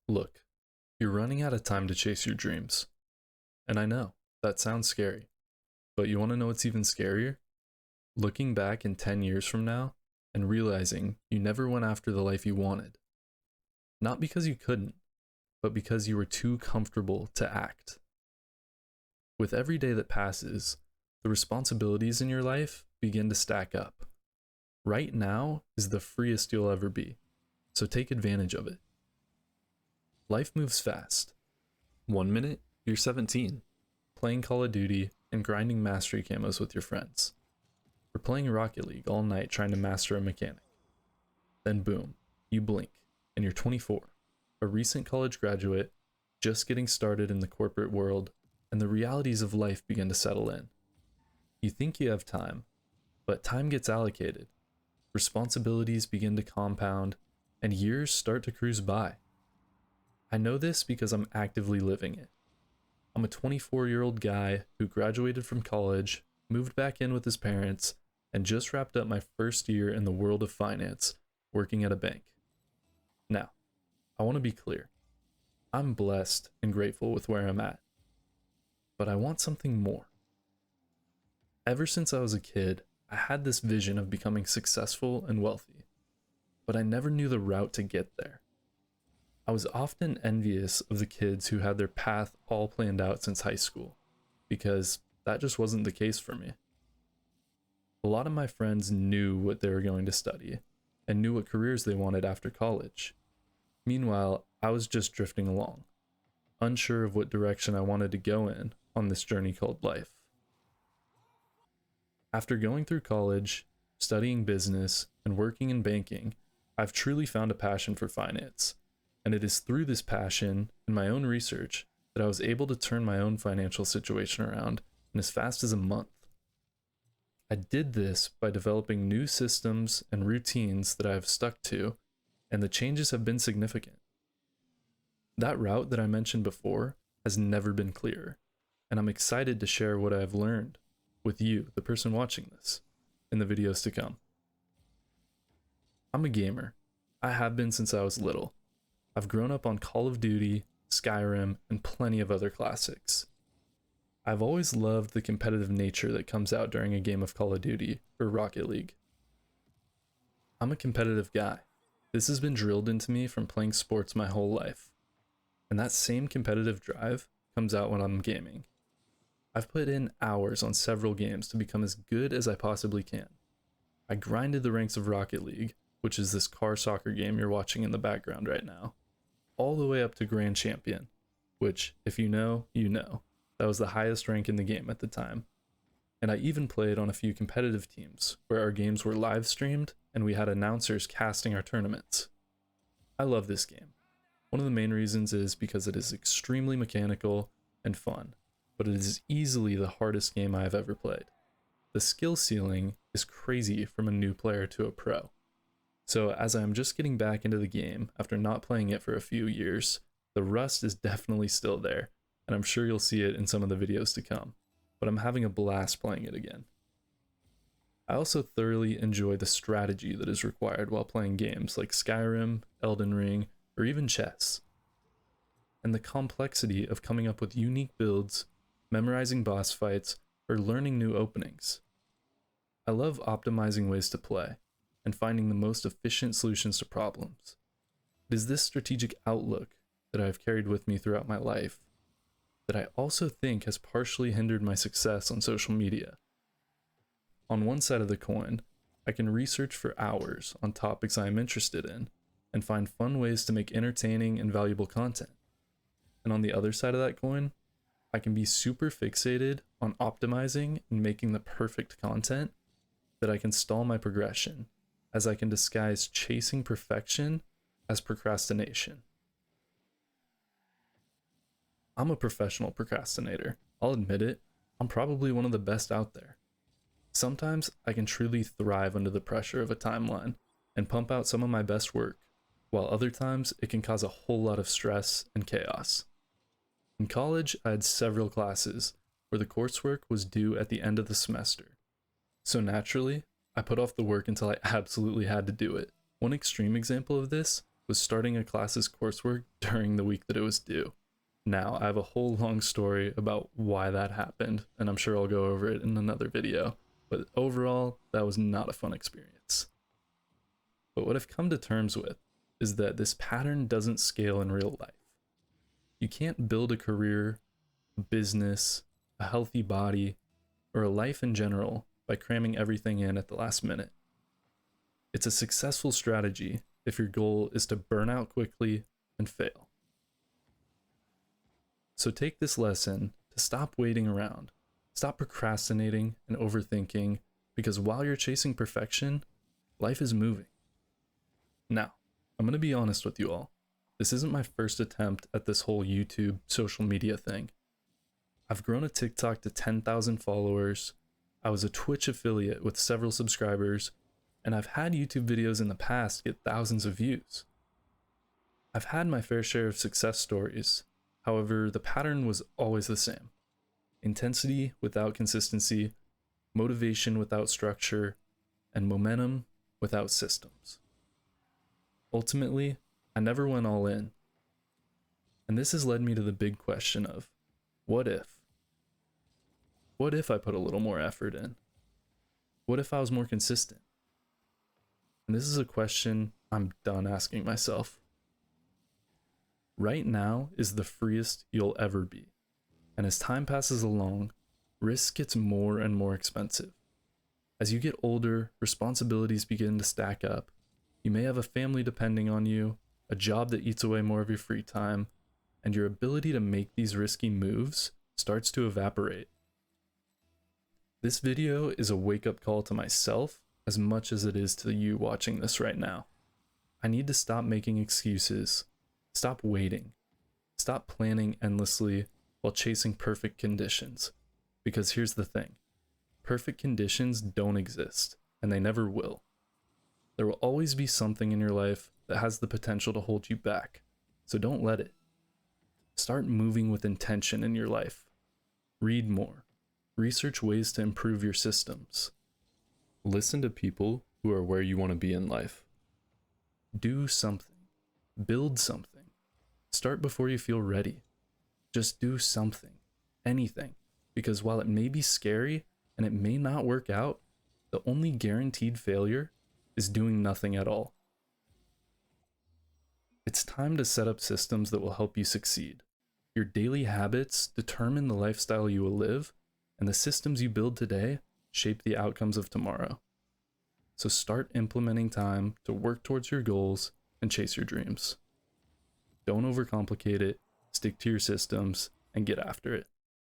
Look, you're running out of time to chase your dreams. And I know, that sounds scary. But you want to know what's even scarier? Looking back in 10 years from now and realizing you never went after the life you wanted. Not because you couldn't, but because you were too comfortable to act. With every day that passes, the responsibilities in your life begin to stack up. Right now is the freest you'll ever be, so take advantage of it. Life moves fast. 1 minute, you're 17, playing Call of Duty and grinding mastery camos with your friends. Or playing Rocket League all night trying to master a mechanic. Then boom, you blink, and you're 24, a recent college graduate, just getting started in the corporate world, and the realities of life begin to settle in. You think you have time, but time gets allocated. Responsibilities begin to compound, and years start to cruise by. I know this because I'm actively living it. I'm a 24-year-old guy who graduated from college, moved back in with his parents, and just wrapped up my first year in the world of finance, working at a bank. Now, I want to be clear. I'm blessed and grateful with where I'm at. But I want something more. Ever since I was a kid, I had this vision of becoming successful and wealthy, but I never knew the route to get there. I was often envious of the kids who had their path all planned out since high school, because that just wasn't the case for me. A lot of my friends knew what they were going to study and knew what careers they wanted after college. Meanwhile, I was just drifting along, unsure of what direction I wanted to go in on this journey called life. After going through college, studying business, and working in banking, I've truly found a passion for finance. And it is through this passion and my own research that I was able to turn my own financial situation around in as fast as a month. I did this by developing new systems and routines that I have stuck to, and the changes have been significant. That route that I mentioned before has never been clearer, and I'm excited to share what I have learned with you, the person watching this, in the videos to come. I'm a gamer. I have been since I was little. I've grown up on Call of Duty, Skyrim, and plenty of other classics. I've always loved the competitive nature that comes out during a game of Call of Duty or Rocket League. I'm a competitive guy. This has been drilled into me from playing sports my whole life. And that same competitive drive comes out when I'm gaming. I've put in hours on several games to become as good as I possibly can. I grinded the ranks of Rocket League, which is this car soccer game you're watching in the background right now, all the way up to Grand Champion, which, if you know, you know. That was the highest rank in the game at the time. And I even played on a few competitive teams where our games were live streamed and we had announcers casting our tournaments. I love this game. One of the main reasons is because it is extremely mechanical and fun, but it is easily the hardest game I have ever played. The skill ceiling is crazy from a new player to a pro. So as I'm just getting back into the game after not playing it for a few years, the rust is definitely still there, and I'm sure you'll see it in some of the videos to come, but I'm having a blast playing it again. I also thoroughly enjoy the strategy that is required while playing games like Skyrim, Elden Ring, or even chess. And the complexity of coming up with unique builds, memorizing boss fights, or learning new openings. I love optimizing ways to play and finding the most efficient solutions to problems. It is this strategic outlook that I have carried with me throughout my life that I also think has partially hindered my success on social media. On one side of the coin, I can research for hours on topics I am interested in and find fun ways to make entertaining and valuable content. And on the other side of that coin, I can be super fixated on optimizing and making the perfect content that I can stall my progression, as I can disguise chasing perfection as procrastination. I'm a professional procrastinator. I'll admit it, I'm probably one of the best out there. Sometimes I can truly thrive under the pressure of a timeline and pump out some of my best work, while other times it can cause a whole lot of stress and chaos. In college, I had several classes where the coursework was due at the end of the semester. So naturally, I put off the work until I absolutely had to do it. One extreme example of this was starting a class's coursework during the week that it was due. Now, I have a whole long story about why that happened, and I'm sure I'll go over it in another video. But overall, that was not a fun experience. But what I've come to terms with is that this pattern doesn't scale in real life. You can't build a career, a business, a healthy body, or a life in general by cramming everything in at the last minute. It's a successful strategy if your goal is to burn out quickly and fail. So take this lesson to stop waiting around, stop procrastinating and overthinking, because while you're chasing perfection, life is moving. Now, I'm going to be honest with you all. This isn't my first attempt at this whole YouTube social media thing. I've grown a TikTok to 10,000 followers. I was a Twitch affiliate with several subscribers, and I've had YouTube videos in the past get thousands of views. I've had my fair share of success stories. However, the pattern was always the same. Intensity without consistency, motivation without structure, and momentum without systems. Ultimately, I never went all in. And this has led me to the big question of, what if? What if I put a little more effort in? What if I was more consistent? And this is a question I'm done asking myself. Right now is the freest you'll ever be. And as time passes along, risk gets more and more expensive. As you get older, responsibilities begin to stack up. You may have a family depending on you, a job that eats away more of your free time, and your ability to make these risky moves starts to evaporate. This video is a wake-up call to myself as much as it is to you watching this right now. I need to stop making excuses, stop waiting, stop planning endlessly while chasing perfect conditions. Because here's the thing, perfect conditions don't exist, and they never will. There will always be something in your life that has the potential to hold you back, so don't let it. Start moving with intention in your life. Read more. Research ways to improve your systems. Listen to people who are where you want to be in life. Do something. Build something. Start before you feel ready. Just do something. Anything. Because while it may be scary and it may not work out, the only guaranteed failure is doing nothing at all. It's time to set up systems that will help you succeed. Your daily habits determine the lifestyle you will live, and the systems you build today shape the outcomes of tomorrow. So start implementing time to work towards your goals and chase your dreams. Don't overcomplicate it, stick to your systems, and get after it.